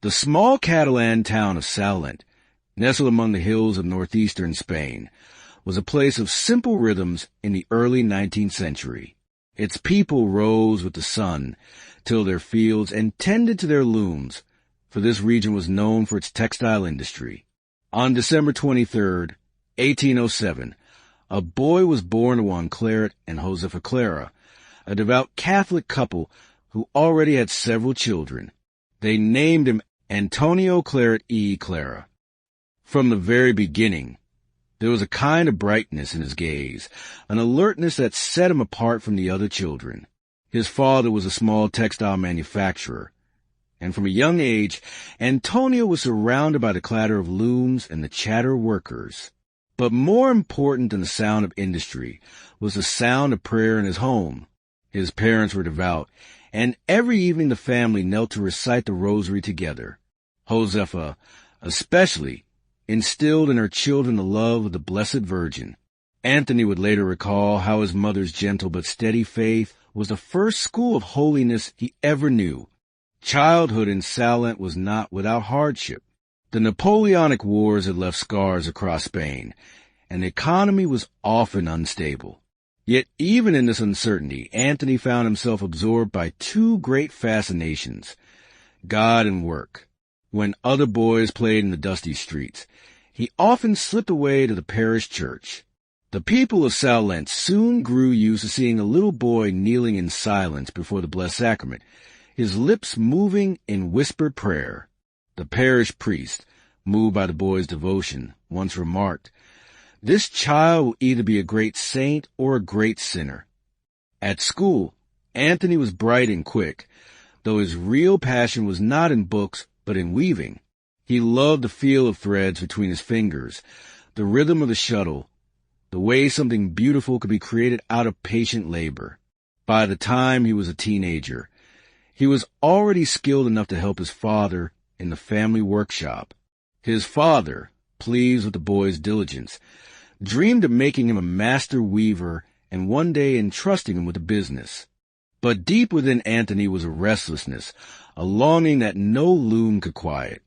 The small Catalan town of Sallent, nestled among the hills of northeastern Spain, was a place of simple rhythms in the early 19th century. Its people rose with the sun, tilled their fields, and tended to their looms, for this region was known for its textile industry. On December 23rd, 1807, a boy was born to one Claret and Josefa Clara, a devout Catholic couple who already had several children. They named him Antonio Claret y Clara. From the very beginning, there was a kind of brightness in his gaze, an alertness that set him apart from the other children. His father was a small textile manufacturer, and from a young age, Antonio was surrounded by the clatter of looms and the chatter of workers. But more important than the sound of industry was the sound of prayer in his home. His parents were devout, and every evening the family knelt to recite the rosary together. Josefa, especially, instilled in her children the love of the Blessed Virgin. Anthony would later recall how his mother's gentle but steady faith was the first school of holiness he ever knew. Childhood in Sallent was not without hardship. The Napoleonic Wars had left scars across Spain, and the economy was often unstable. Yet even in this uncertainty, Anthony found himself absorbed by two great fascinations, God and work. When other boys played in the dusty streets, he often slipped away to the parish church. The people of Sallent soon grew used to seeing a little boy kneeling in silence before the Blessed Sacrament, his lips moving in whispered prayer. The parish priest, moved by the boy's devotion, once remarked, "This child will either be a great saint or a great sinner." At school, Anthony was bright and quick, though his real passion was not in books but in weaving. He loved the feel of threads between his fingers, the rhythm of the shuttle, the way something beautiful could be created out of patient labor. By the time he was a teenager, he was already skilled enough to help his father in the family workshop. His father, pleased with the boy's diligence, dreamed of making him a master weaver and one day entrusting him with the business. But deep within Anthony was a restlessness, a longing that no loom could quiet.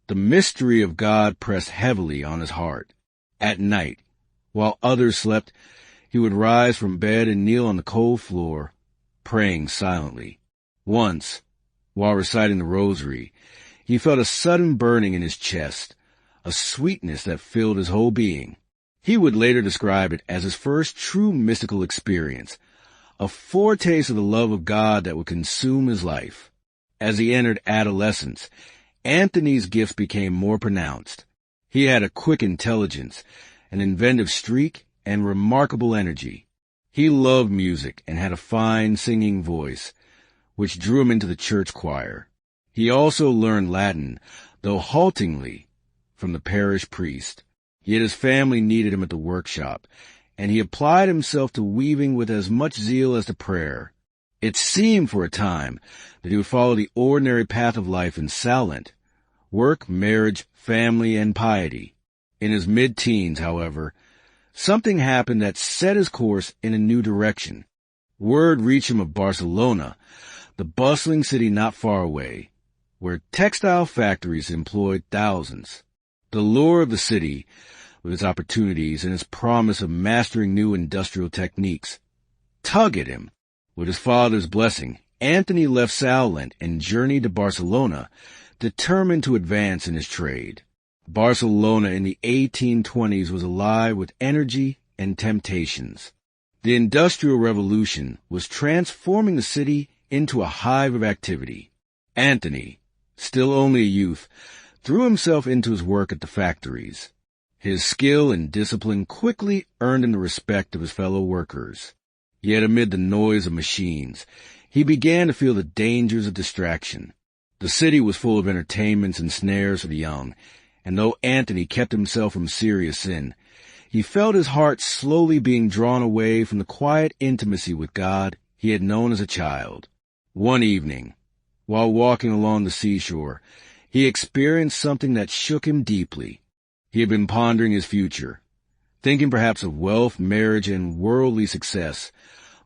The mystery of God pressed heavily on his heart. At night, while others slept, he would rise from bed and kneel on the cold floor, praying silently. Once, while reciting the rosary, he felt a sudden burning in his chest, a sweetness that filled his whole being. He would later describe it as his first true mystical experience, a foretaste of the love of God that would consume his life. As he entered adolescence, Anthony's gifts became more pronounced. He had a quick intelligence, an inventive streak, and remarkable energy. He loved music and had a fine singing voice, which drew him into the church choir. He also learned Latin, though haltingly, from the parish priest. Yet his family needed him at the workshop, and he applied himself to weaving with as much zeal as to prayer. It seemed for a time that he would follow the ordinary path of life in Sallent, work, marriage, family, and piety. In his mid-teens, however, something happened that set his course in a new direction. Word reached him of Barcelona, the bustling city not far away, where textile factories employed thousands. The lure of the city, with its opportunities and its promise of mastering new industrial techniques, tugged at him. With his father's blessing, Anthony left Sallent and journeyed to Barcelona, determined to advance in his trade. Barcelona in the 1820s was alive with energy and temptations. The Industrial Revolution was transforming the city into a hive of activity. Anthony, still only a youth, threw himself into his work at the factories. His skill and discipline quickly earned him the respect of his fellow workers. Yet amid the noise of machines, he began to feel the dangers of distraction. The city was full of entertainments and snares for the young, and though Anthony kept himself from serious sin, he felt his heart slowly being drawn away from the quiet intimacy with God he had known as a child. One evening, while walking along the seashore, he experienced something that shook him deeply. He had been pondering his future, thinking perhaps of wealth, marriage, and worldly success,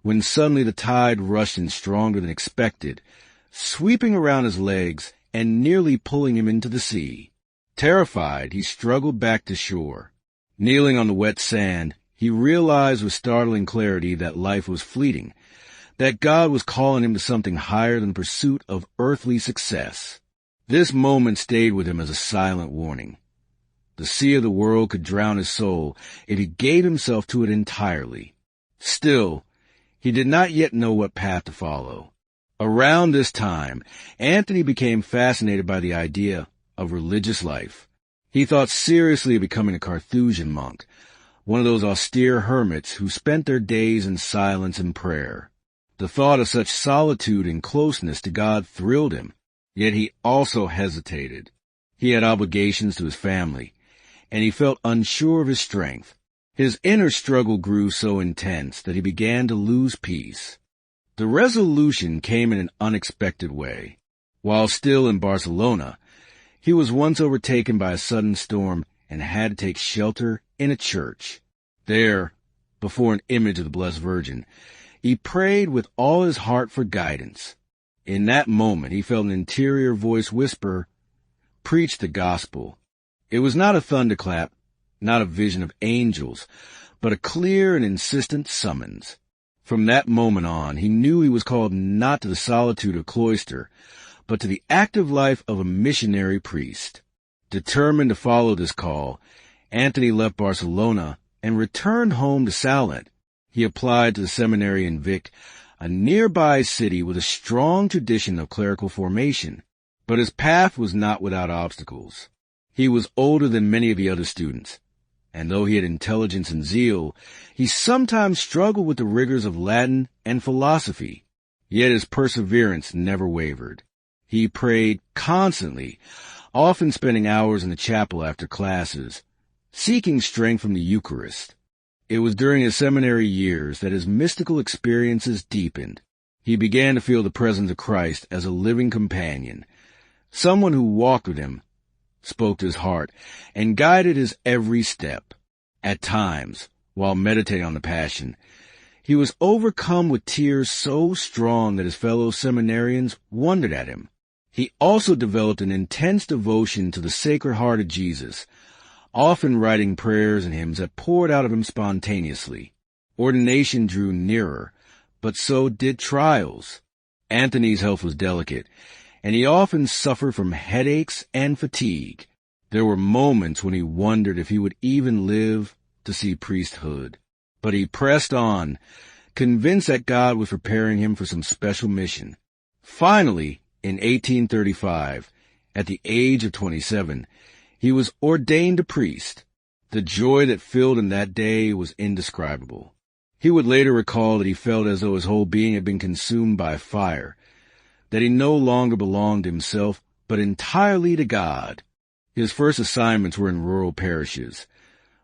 when suddenly the tide rushed in stronger than expected, sweeping around his legs and nearly pulling him into the sea. Terrified, he struggled back to shore. Kneeling on the wet sand, he realized with startling clarity that life was fleeting, that God was calling him to something higher than the pursuit of earthly success. This moment stayed with him as a silent warning. The sea of the world could drown his soul if he gave himself to it entirely. Still, he did not yet know what path to follow. Around this time, Anthony became fascinated by the idea of religious life. He thought seriously of becoming a Carthusian monk, one of those austere hermits who spent their days in silence and prayer. The thought of such solitude and closeness to God thrilled him, yet he also hesitated. He had obligations to his family, and he felt unsure of his strength. His inner struggle grew so intense that he began to lose peace. The resolution came in an unexpected way. While still in Barcelona, he was once overtaken by a sudden storm and had to take shelter in a church. There, before an image of the Blessed Virgin, he prayed with all his heart for guidance. In that moment, he felt an interior voice whisper, "Preach the gospel." It was not a thunderclap, not a vision of angels, but a clear and insistent summons. From that moment on, he knew he was called not to the solitude of a cloister, but to the active life of a missionary priest. Determined to follow this call, Anthony left Barcelona and returned home to Sallent. He applied to the seminary in Vic, a nearby city with a strong tradition of clerical formation. But his path was not without obstacles. He was older than many of the other students, and though he had intelligence and zeal, he sometimes struggled with the rigors of Latin and philosophy. Yet his perseverance never wavered. He prayed constantly, often spending hours in the chapel after classes, seeking strength from the Eucharist. It was during his seminary years that his mystical experiences deepened. He began to feel the presence of Christ as a living companion, someone who walked with him, spoke to his heart, and guided his every step. At times, while meditating on the Passion, he was overcome with tears so strong that his fellow seminarians wondered at him. He also developed an intense devotion to the Sacred Heart of Jesus, often writing prayers and hymns that poured out of him spontaneously. Ordination drew nearer, but so did trials. Anthony's health was delicate, and he often suffered from headaches and fatigue. There were moments when he wondered if he would even live to see priesthood. But he pressed on, convinced that God was preparing him for some special mission. Finally, in 1835, at the age of 27, he was ordained a priest. The joy that filled him that day was indescribable. He would later recall that he felt as though his whole being had been consumed by fire, that he no longer belonged to himself, but entirely to God. His first assignments were in rural parishes,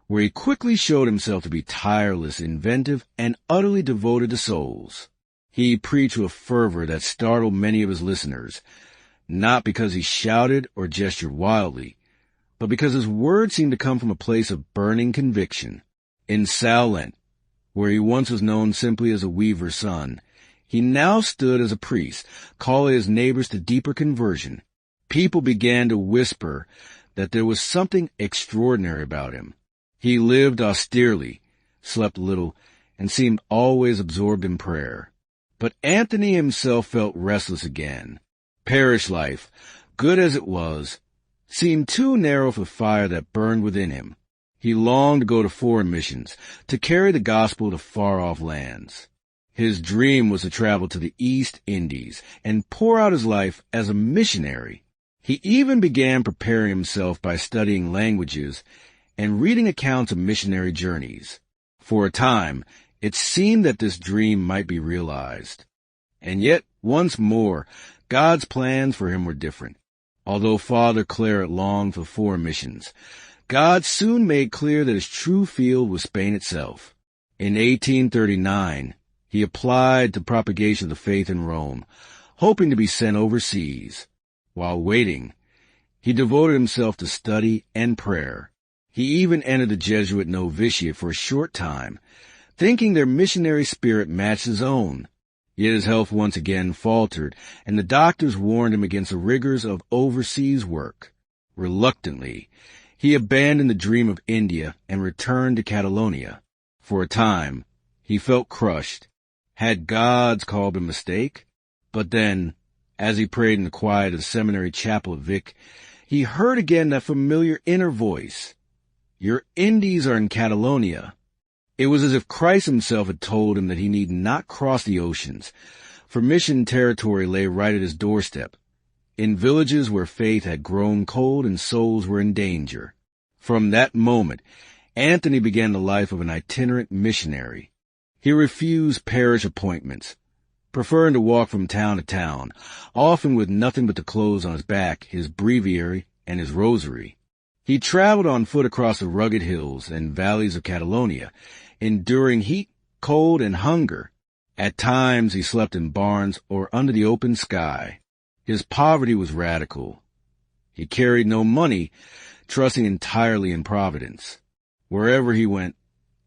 where he quickly showed himself to be tireless, inventive, and utterly devoted to souls. He preached with fervor that startled many of his listeners, not because he shouted or gestured wildly, but because his words seemed to come from a place of burning conviction. In Sallent, where he once was known simply as a weaver's son, he now stood as a priest, calling his neighbors to deeper conversion. People began to whisper that there was something extraordinary about him. He lived austerely, slept little, and seemed always absorbed in prayer. But Anthony himself felt restless again. Parish life, good as it was, seemed too narrow for the fire that burned within him. He longed to go to foreign missions, to carry the gospel to far-off lands. His dream was to travel to the East Indies and pour out his life as a missionary. He even began preparing himself by studying languages and reading accounts of missionary journeys. For a time, it seemed that this dream might be realized. And yet, once more, God's plans for him were different. Although Father Claret longed for foreign missions, God soon made clear that his true field was Spain itself. In 1839, he applied to propagation of the faith in Rome, hoping to be sent overseas. While waiting, he devoted himself to study and prayer. He even entered the Jesuit novitiate for a short time, thinking their missionary spirit matched his own. Yet his health once again faltered, and the doctors warned him against the rigors of overseas work. Reluctantly, he abandoned the dream of India and returned to Catalonia. For a time, he felt crushed. Had God's call been a mistake? But then, as he prayed in the quiet of the seminary chapel at Vic, he heard again that familiar inner voice. Your Indies are in Catalonia. It was as if Christ himself had told him that he need not cross the oceans, for mission territory lay right at his doorstep, in villages where faith had grown cold and souls were in danger. From that moment, Anthony began the life of an itinerant missionary. He refused parish appointments, preferring to walk from town to town, often with nothing but the clothes on his back, his breviary, and his rosary. He traveled on foot across the rugged hills and valleys of Catalonia, enduring heat, cold, and hunger. At times he slept in barns or under the open sky. His poverty was radical. He carried no money, trusting entirely in providence. Wherever he went,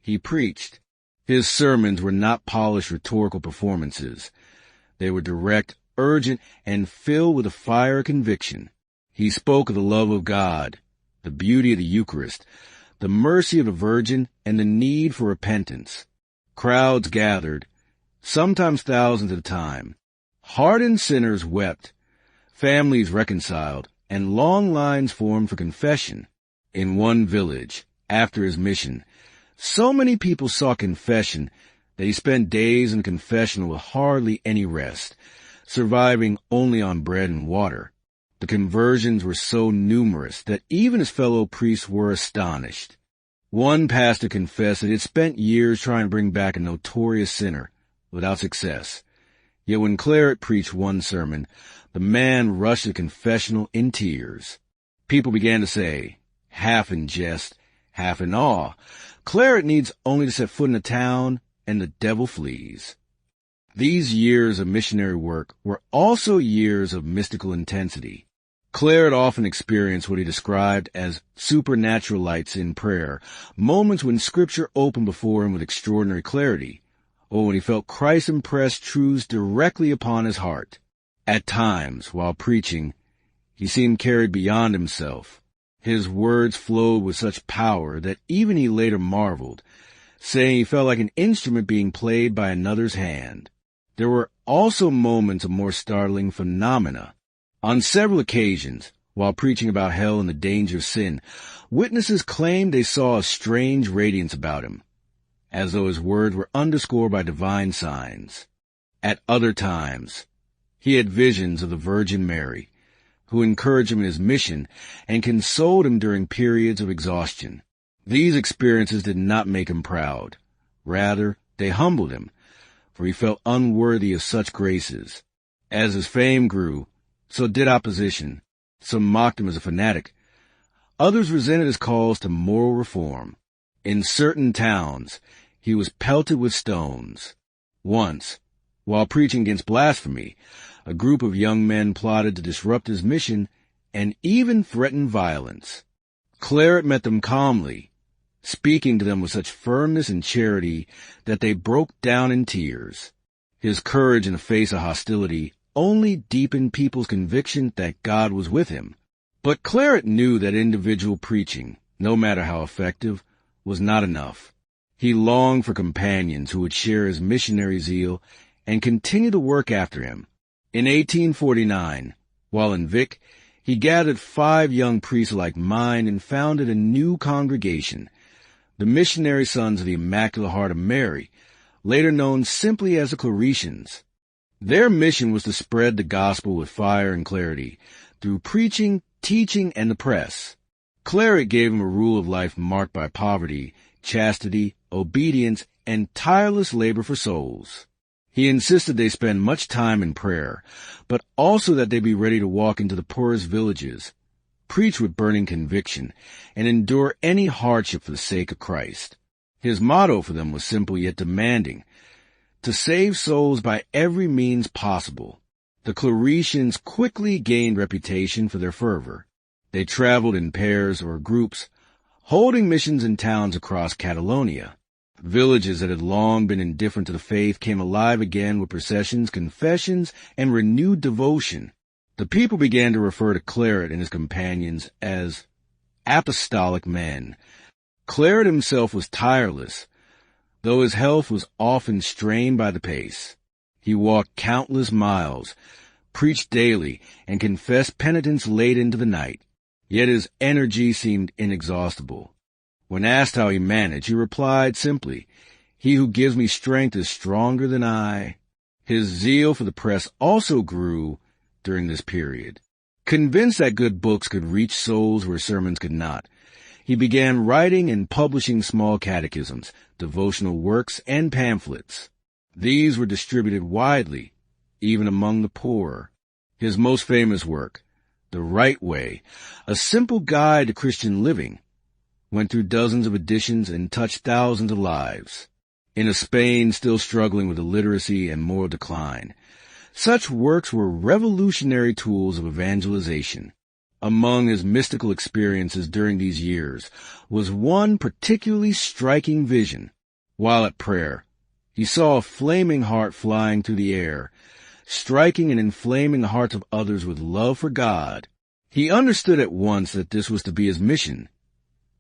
he preached. His sermons were not polished rhetorical performances. They were direct, urgent, and filled with a fire of conviction. He spoke of the love of God, the beauty of the Eucharist, the mercy of the Virgin, and the need for repentance. Crowds gathered, sometimes thousands at a time. Hardened sinners wept, families reconciled, and long lines formed for confession. In one village, after his mission, so many people sought confession that he spent days in confessional with hardly any rest, surviving only on bread and water. The conversions were so numerous that even his fellow priests were astonished. One pastor confessed that he had spent years trying to bring back a notorious sinner, without success. Yet when Claret preached one sermon, the man rushed the confessional in tears. People began to say, half in jest, half in awe, Claret needs only to set foot in a town, and the devil flees. These years of missionary work were also years of mystical intensity. Claret often experienced what he described as supernatural lights in prayer, moments when Scripture opened before him with extraordinary clarity, or when he felt Christ impress truths directly upon his heart. At times, while preaching, he seemed carried beyond himself. His words flowed with such power that even he later marveled, saying he felt like an instrument being played by another's hand. There were also moments of more startling phenomena. On several occasions, while preaching about hell and the danger of sin, witnesses claimed they saw a strange radiance about him, as though his words were underscored by divine signs. At other times, he had visions of the Virgin Mary, who encouraged him in his mission and consoled him during periods of exhaustion. These experiences did not make him proud. Rather, they humbled him, for he felt unworthy of such graces. As his fame grew, so did opposition. Some mocked him as a fanatic. Others resented his calls to moral reform. In certain towns, he was pelted with stones. Once, while preaching against blasphemy, a group of young men plotted to disrupt his mission and even threatened violence. Claret met them calmly, speaking to them with such firmness and charity that they broke down in tears. His courage in the face of hostility only deepened people's conviction that God was with him. But Claret knew that individual preaching, no matter how effective, was not enough. He longed for companions who would share his missionary zeal and continue to work after him. In 1849, while in Vic, he gathered 5 young priests like mine and founded a new congregation, the Missionary Sons of the Immaculate Heart of Mary, later known simply as the Claretians. Their mission was to spread the gospel with fire and clarity through preaching, teaching, and the press. Claret gave him a rule of life marked by poverty, chastity, obedience, and tireless labor for souls. He insisted they spend much time in prayer, but also that they be ready to walk into the poorest villages, preach with burning conviction, and endure any hardship for the sake of Christ. His motto for them was simple yet demanding: to save souls by every means possible. The Claretians quickly gained reputation for their fervor. They traveled in pairs or groups, holding missions in towns across Catalonia. Villages that had long been indifferent to the faith came alive again with processions, confessions, and renewed devotion. The people began to refer to Claret and his companions as apostolic men. Claret himself was tireless, though his health was often strained by the pace. He walked countless miles, preached daily, and confessed penitence late into the night. Yet his energy seemed inexhaustible. When asked how he managed, he replied simply, "He who gives me strength is stronger than I." His zeal for the press also grew during this period. Convinced that good books could reach souls where sermons could not, he began writing and publishing small catechisms, devotional works, and pamphlets. These were distributed widely, even among the poor. His most famous work, The Right Way, a simple guide to Christian living, went through dozens of editions and touched thousands of lives. In a Spain still struggling with illiteracy and moral decline, such works were revolutionary tools of evangelization. Among his mystical experiences during these years was one particularly striking vision. While at prayer, he saw a flaming heart flying through the air, striking and inflaming the hearts of others with love for God. He understood at once that this was to be his mission,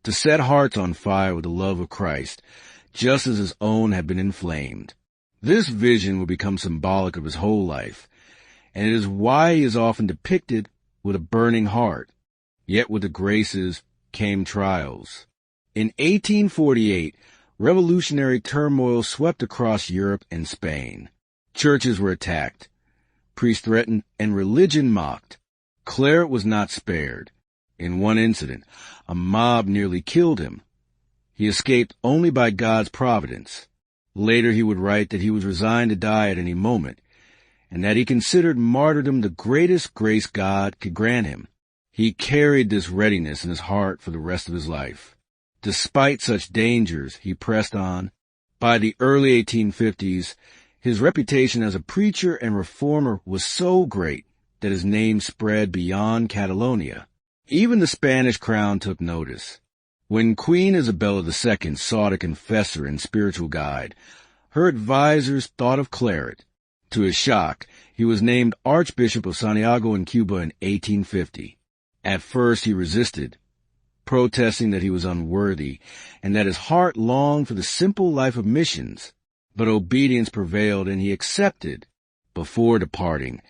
to set hearts on fire with the love of Christ, just as his own had been inflamed. This vision would become symbolic of his whole life, and it is why he is often depicted with a burning heart. Yet with the graces came trials. In 1848, revolutionary turmoil swept across Europe and Spain. Churches were attacked, priests threatened, and religion mocked. Claret was not spared. In one incident, a mob nearly killed him. He escaped only by God's providence. Later he would write that he was resigned to die at any moment, and that he considered martyrdom the greatest grace God could grant him. He carried this readiness in his heart for the rest of his life. Despite such dangers, he pressed on. By the early 1850s, his reputation as a preacher and reformer was so great that his name spread beyond Catalonia. Even the Spanish crown took notice. When Queen Isabella II sought a confessor and spiritual guide, her advisers thought of Claret. To his shock, he was named Archbishop of Santiago in Cuba in 1850. At first he resisted, protesting that he was unworthy and that his heart longed for the simple life of missions. But obedience prevailed and he accepted. Before departing,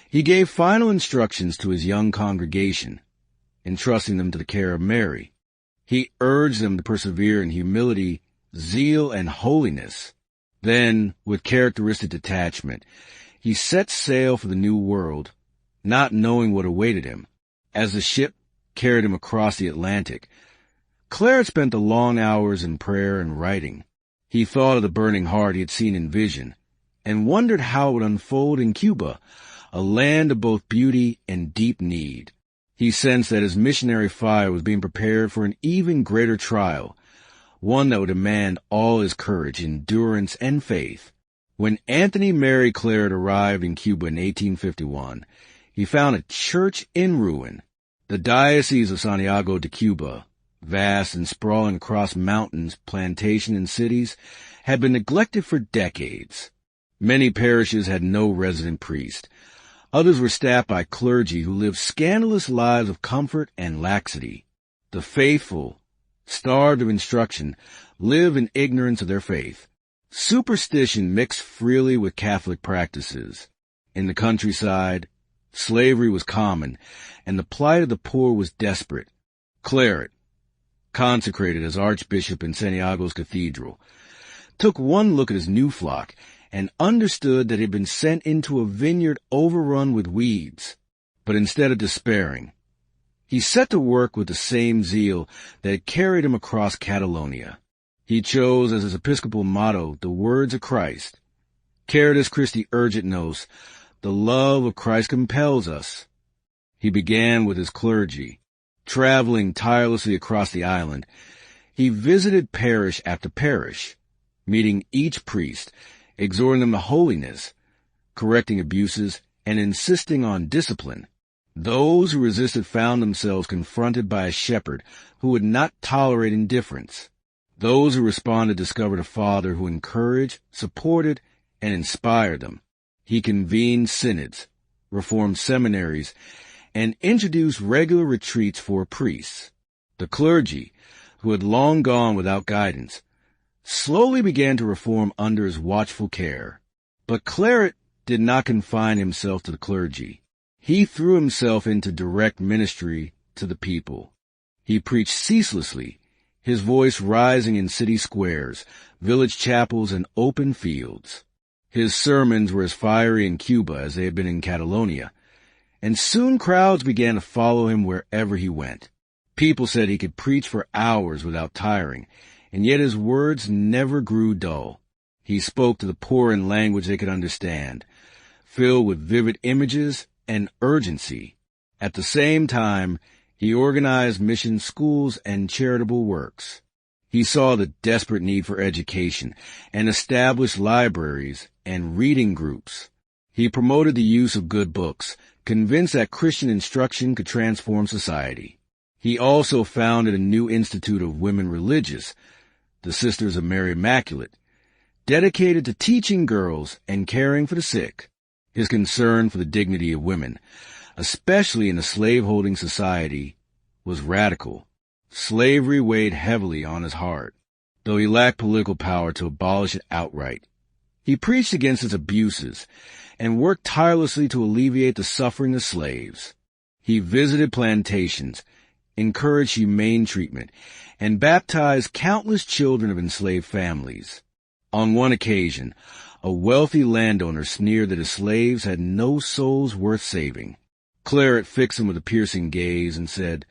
he gave final instructions to his young congregation, entrusting them to the care of Mary. He urged them to persevere in humility, zeal, and holiness. Then, with characteristic detachment, he set sail for the New World, not knowing what awaited him. As the ship carried him across the Atlantic, Claret spent the long hours in prayer and writing. He thought of the burning heart he had seen in vision, and wondered how it would unfold in Cuba, a land of both beauty and deep need. He sensed that his missionary fire was being prepared for an even greater trial, one that would demand all his courage, endurance, and faith. When Anthony Mary Claret arrived in Cuba in 1851, he found a church in ruin. The Diocese of Santiago de Cuba, vast and sprawling across mountains, plantations, and cities, had been neglected for decades. Many parishes had no resident priest. Others were staffed by clergy who lived scandalous lives of comfort and laxity. The faithful, starved of instruction, live in ignorance of their faith. Superstition mixed freely with Catholic practices. In the countryside, slavery was common, and the plight of the poor was desperate. Claret, consecrated as Archbishop in Santiago's cathedral, took one look at his new flock and understood that he had been sent into a vineyard overrun with weeds. But instead of despairing, he set to work with the same zeal that had carried him across Catalonia. He chose as his episcopal motto the words of Christ, Caritas Christi urgit nos, the love of Christ compels us. He began with his clergy. Traveling tirelessly across the island, he visited parish after parish, meeting each priest, exhorting them to holiness, correcting abuses, and insisting on discipline. Those who resisted found themselves confronted by a shepherd who would not tolerate indifference. Those who responded discovered a father who encouraged, supported, and inspired them. He convened synods, reformed seminaries, and introduced regular retreats for priests. The clergy, who had long gone without guidance, slowly began to reform under his watchful care. But Claret did not confine himself to the clergy. He threw himself into direct ministry to the people. He preached ceaselessly, his voice rising in city squares, village chapels, and open fields. His sermons were as fiery in Cuba as they had been in Catalonia, and soon crowds began to follow him wherever he went. People said he could preach for hours without tiring, and yet his words never grew dull. He spoke to the poor in language they could understand, filled with vivid images and urgency. At the same time, he organized mission schools and charitable works. He saw the desperate need for education and established libraries and reading groups. He promoted the use of good books, convinced that Christian instruction could transform society. He also founded a new institute of women religious, the Sisters of Mary Immaculate, dedicated to teaching girls and caring for the sick. His concern for the dignity of women, especially in a slave-holding society, was radical. Slavery weighed heavily on his heart, though he lacked political power to abolish it outright. He preached against its abuses and worked tirelessly to alleviate the suffering of slaves. He visited plantations, encouraged humane treatment, and baptized countless children of enslaved families. On one occasion, a wealthy landowner sneered that his slaves had no souls worth saving. Claret fixed him with a piercing gaze and said,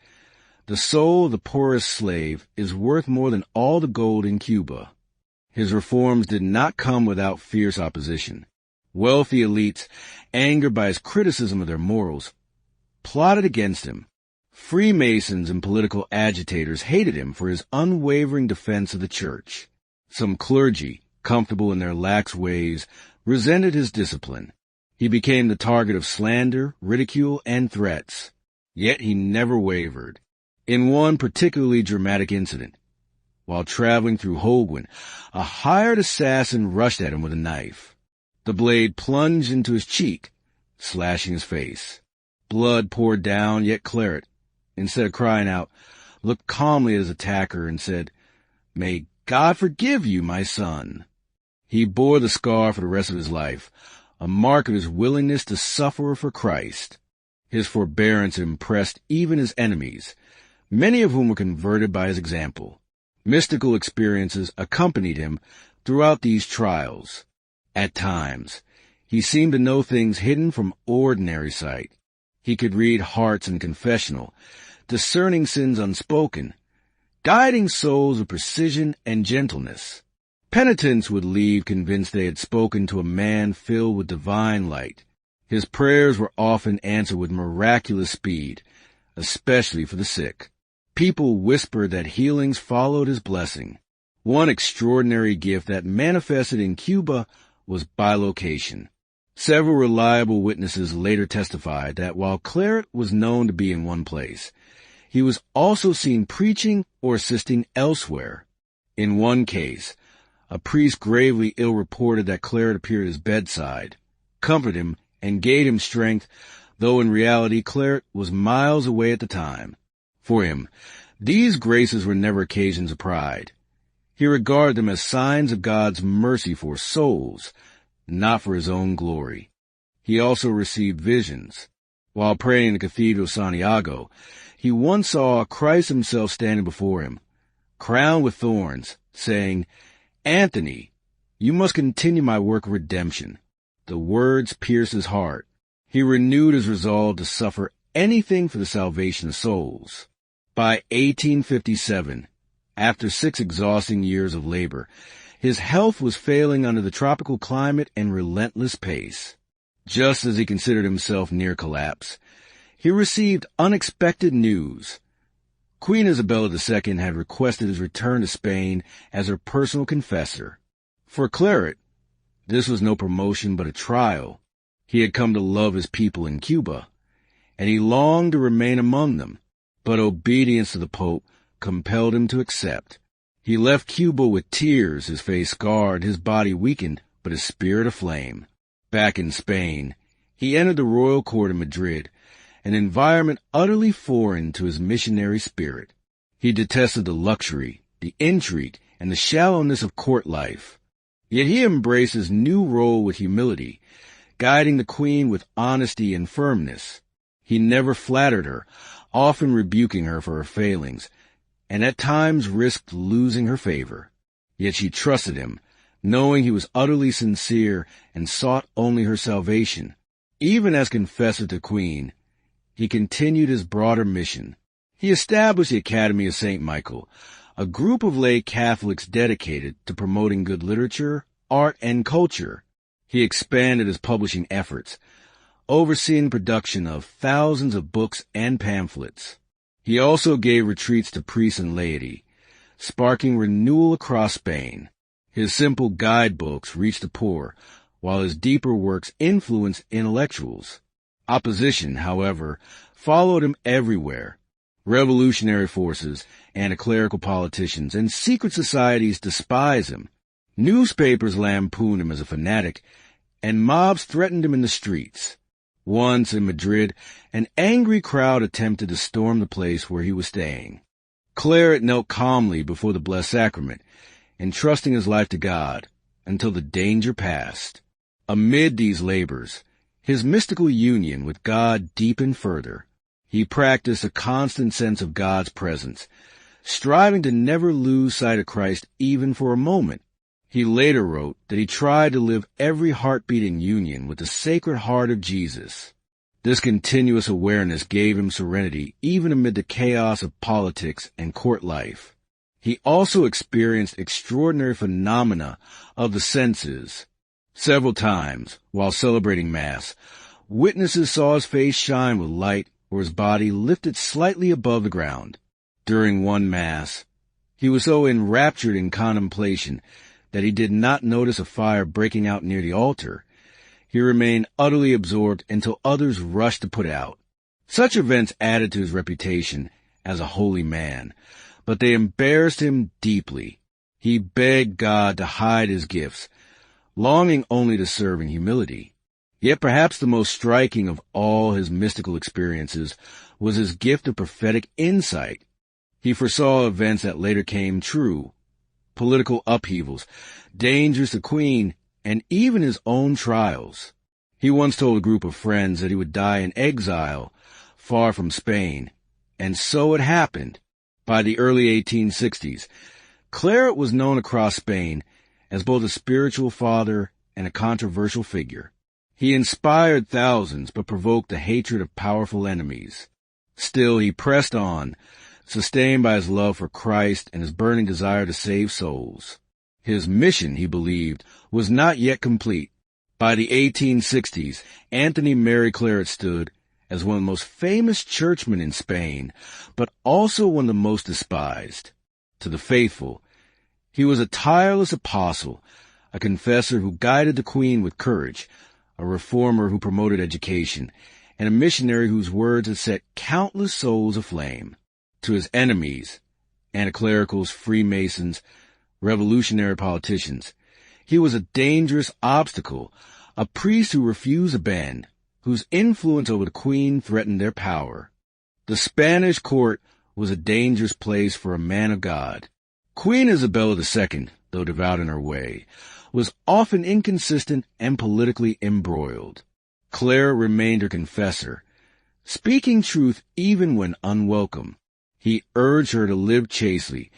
"The soul of the poorest slave is worth more than all the gold in Cuba." His reforms did not come without fierce opposition. Wealthy elites, angered by his criticism of their morals, plotted against him. Freemasons and political agitators hated him for his unwavering defense of the church. Some clergy, comfortable in their lax ways, resented his discipline. He became the target of slander, ridicule, and threats. Yet he never wavered. In one particularly dramatic incident, while traveling through Holguin, a hired assassin rushed at him with a knife. The blade plunged into his cheek, slashing his face. Blood poured down, yet Claret, instead of crying out, looked calmly at his attacker and said, "May God forgive you, my son." He bore the scar for the rest of his life, a mark of his willingness to suffer for Christ. His forbearance impressed even his enemies, many of whom were converted by his example. Mystical experiences accompanied him throughout these trials. At times, he seemed to know things hidden from ordinary sight. He could read hearts in confessional, discerning sins unspoken, guiding souls with precision and gentleness. Penitents would leave convinced they had spoken to a man filled with divine light. His prayers were often answered with miraculous speed, especially for the sick. People whispered that healings followed his blessing. One extraordinary gift that manifested in Cuba was bilocation. Several reliable witnesses later testified that while Claret was known to be in one place, he was also seen preaching or assisting elsewhere. In one case, a priest gravely ill reported that Claret appeared at his bedside, comforted him, and gave him strength, though in reality Claret was miles away at the time. For him, these graces were never occasions of pride. He regarded them as signs of God's mercy for souls, not for his own glory. He also received visions. While praying in the Cathedral of Santiago, he once saw Christ himself standing before him, crowned with thorns, saying, "Anthony, you must continue my work of redemption." The words pierced his heart. He renewed his resolve to suffer anything for the salvation of souls. By 1857, after 6 exhausting years of labor, his health was failing under the tropical climate and relentless pace. Just as he considered himself near collapse, he received unexpected news. Queen Isabella II had requested his return to Spain as her personal confessor. For Claret, this was no promotion but a trial. He had come to love his people in Cuba, and he longed to remain among them, but obedience to the Pope compelled him to accept. He left Cuba with tears, his face scarred, his body weakened, but his spirit aflame. Back in Spain, he entered the royal court in Madrid, an environment utterly foreign to his missionary spirit. He detested the luxury, the intrigue, and the shallowness of court life. Yet he embraced his new role with humility, guiding the queen with honesty and firmness. He never flattered her, often rebuking her for her failings, and at times risked losing her favor. Yet she trusted him, knowing he was utterly sincere and sought only her salvation. Even as confessor to Queen, he continued his broader mission. He established the Academy of St. Michael, a group of lay Catholics dedicated to promoting good literature, art, and culture. He expanded his publishing efforts, overseeing production of thousands of books and pamphlets. He also gave retreats to priests and laity, sparking renewal across Spain. His simple guidebooks reached the poor, while his deeper works influenced intellectuals. Opposition, however, followed him everywhere. Revolutionary forces, anti-clerical politicians, and secret societies despise him. Newspapers lampooned him as a fanatic, and mobs threatened him in the streets. Once in Madrid, an angry crowd attempted to storm the place where he was staying. Claret knelt calmly before the Blessed Sacrament, entrusting his life to God, until the danger passed. Amid these labors, his mystical union with God deepened further. He practiced a constant sense of God's presence, striving to never lose sight of Christ even for a moment. He later wrote that he tried to live every heartbeat in union with the Sacred Heart of Jesus. This continuous awareness gave him serenity even amid the chaos of politics and court life. He also experienced extraordinary phenomena of the senses. Several times, while celebrating Mass, witnesses saw his face shine with light or his body lifted slightly above the ground. During one Mass, he was so enraptured in contemplation that he did not notice a fire breaking out near the altar. He remained utterly absorbed until others rushed to put it out. Such events added to his reputation as a holy man, but they embarrassed him deeply. He begged God to hide his gifts, longing only to serve in humility. Yet perhaps the most striking of all his mystical experiences was his gift of prophetic insight. He foresaw events that later came true: political upheavals, dangers to Queen, and even his own trials. He once told a group of friends that he would die in exile, far from Spain, and so it happened. By the early 1860s, Claret was known across Spain as both a spiritual father and a controversial figure. He inspired thousands but provoked the hatred of powerful enemies. Still, he pressed on, sustained by his love for Christ and his burning desire to save souls. His mission, he believed, was not yet complete. By the 1860s, Anthony Mary Claret stood as one of the most famous churchmen in Spain, but also one of the most despised. To the faithful, he was a tireless apostle, a confessor who guided the Queen with courage, a reformer who promoted education, and a missionary whose words had set countless souls aflame. To his enemies, anti-clericals, Freemasons, revolutionary politicians, he was a dangerous obstacle, a priest who refused to bend, whose influence over the Queen threatened their power. The Spanish court was a dangerous place for a man of God. Queen Isabella II, though devout in her way, was often inconsistent and politically embroiled. Claret remained her confessor, speaking truth even when unwelcome. He urged her to live chastely,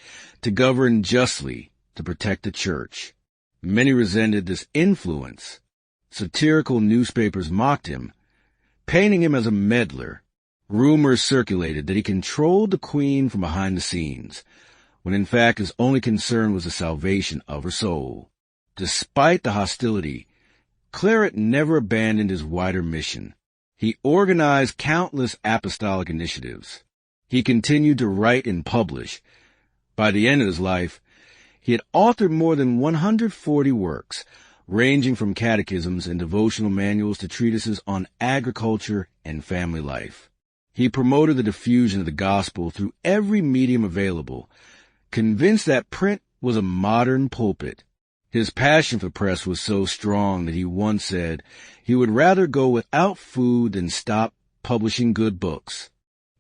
to govern justly, to protect the Church. Many resented this influence. Satirical newspapers mocked him, painting him as a meddler. Rumors circulated that he controlled the Queen from behind the scenes, when in fact his only concern was the salvation of her soul. Despite the hostility, Claret never abandoned his wider mission. He organized countless apostolic initiatives. He continued to write and publish. By the end of his life, he had authored more than 140 works, ranging from catechisms and devotional manuals to treatises on agriculture and family life. He promoted the diffusion of the gospel through every medium available, convinced that print was a modern pulpit. His passion for the press was so strong that he once said he would rather go without food than stop publishing good books.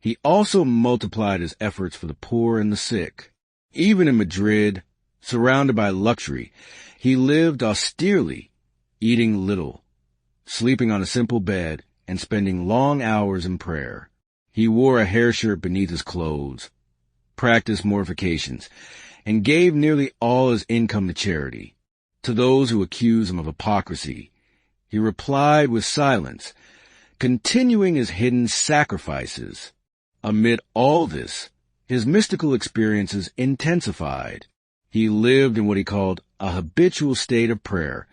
He also multiplied his efforts for the poor and the sick. Even in Madrid, surrounded by luxury, he lived austerely, eating little, sleeping on a simple bed, and spending long hours in prayer. He wore a hair shirt beneath his clothes, practiced mortifications, and gave nearly all his income to charity. To those who accused him of hypocrisy, he replied with silence, continuing his hidden sacrifices. Amid all this, his mystical experiences intensified. He lived in what he called a habitual state of prayer,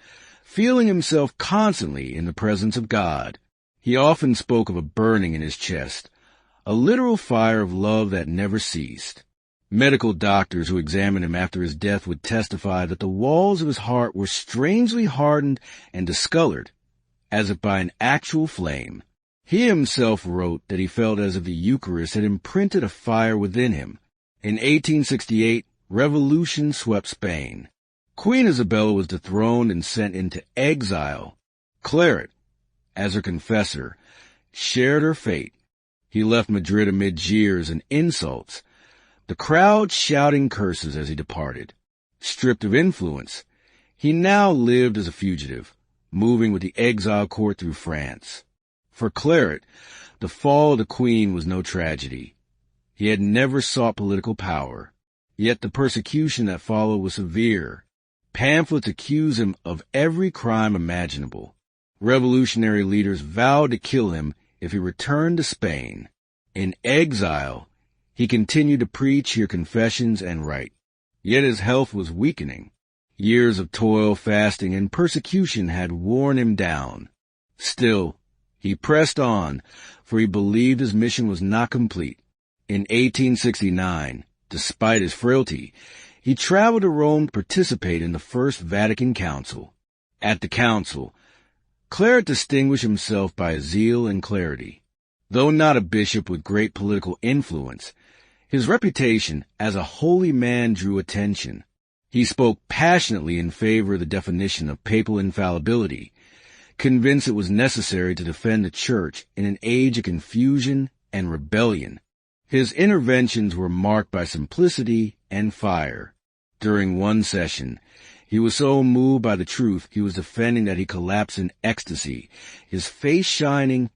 feeling himself constantly in the presence of God. He often spoke of a burning in his chest, a literal fire of love that never ceased. Medical doctors who examined him after his death would testify that the walls of his heart were strangely hardened and discolored, as if by an actual flame. He himself wrote that he felt as if the Eucharist had imprinted a fire within him. In 1868, revolution swept Spain. Queen Isabella was dethroned and sent into exile. Claret, as her confessor, shared her fate. He left Madrid amid jeers and insults, the crowd shouting curses as he departed. Stripped of influence, he now lived as a fugitive, moving with the exile court through France. For Claret, the fall of the Queen was no tragedy. He had never sought political power, yet the persecution that followed was severe. Pamphlets accused him of every crime imaginable. Revolutionary leaders vowed to kill him if he returned to Spain. In exile, he continued to preach, hear confessions, and write. Yet his health was weakening. Years of toil, fasting, and persecution had worn him down. Still, he pressed on, for he believed his mission was not complete. In 1869, despite his frailty, he traveled to Rome to participate in the First Vatican Council. At the council, Claret distinguished himself by his zeal and clarity. Though not a bishop with great political influence, his reputation as a holy man drew attention. He spoke passionately in favor of the definition of papal infallibility, convinced it was necessary to defend the Church in an age of confusion and rebellion. His interventions were marked by simplicity and fire. During one session, he was so moved by the truth he was defending that he collapsed in ecstasy, his face shining,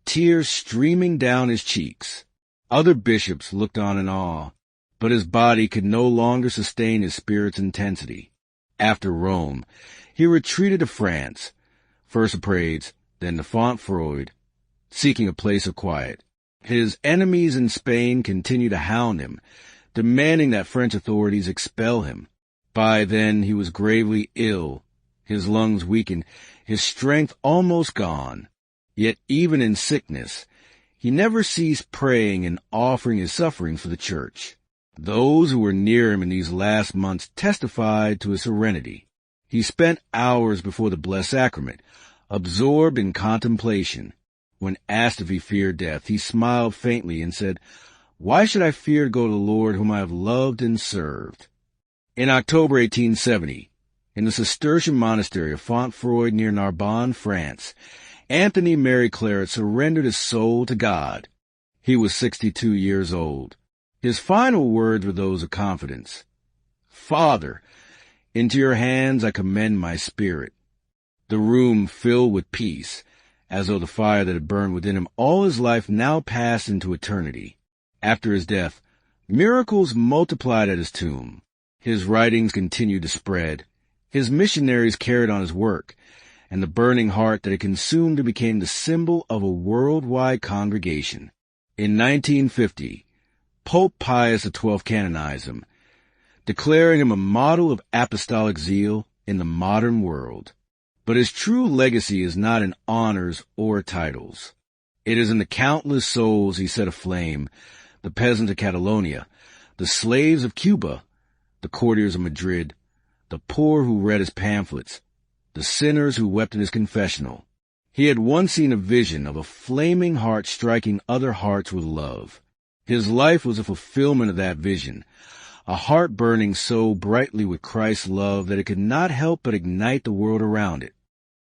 tears streaming down his cheeks. Other bishops looked on in awe, but his body could no longer sustain his spirit's intensity. After Rome, he retreated to France, first to Prades, then to Fontfroid, seeking a place of quiet. His enemies in Spain continued to hound him, demanding that French authorities expel him. By then he was gravely ill, his lungs weakened, his strength almost gone. Yet even in sickness, he never ceased praying and offering his sufferings for the Church. Those who were near him in these last months testified to his serenity. He spent hours before the Blessed Sacrament, absorbed in contemplation. When asked if he feared death, he smiled faintly and said, "Why should I fear to go to the Lord whom I have loved and served?" In October 1870, in the Cistercian monastery of Fontfroid near Narbonne, France, Anthony Mary Claret surrendered his soul to God. He was 62 years old. His final words were those of confidence. "Father, into your hands I commend my spirit." The room filled with peace, as though the fire that had burned within him all his life now passed into eternity. After his death, miracles multiplied at his tomb. His writings continued to spread. His missionaries carried on his work, and the burning heart that had consumed him became the symbol of a worldwide congregation. In 1950, Pope Pius XII canonized him, declaring him a model of apostolic zeal in the modern world. But his true legacy is not in honors or titles. It is in the countless souls he set aflame, the peasants of Catalonia, the slaves of Cuba, the courtiers of Madrid, the poor who read his pamphlets, the sinners who wept in his confessional. He had once seen a vision of a flaming heart striking other hearts with love. His life was a fulfillment of that vision, a heart burning so brightly with Christ's love that it could not help but ignite the world around it.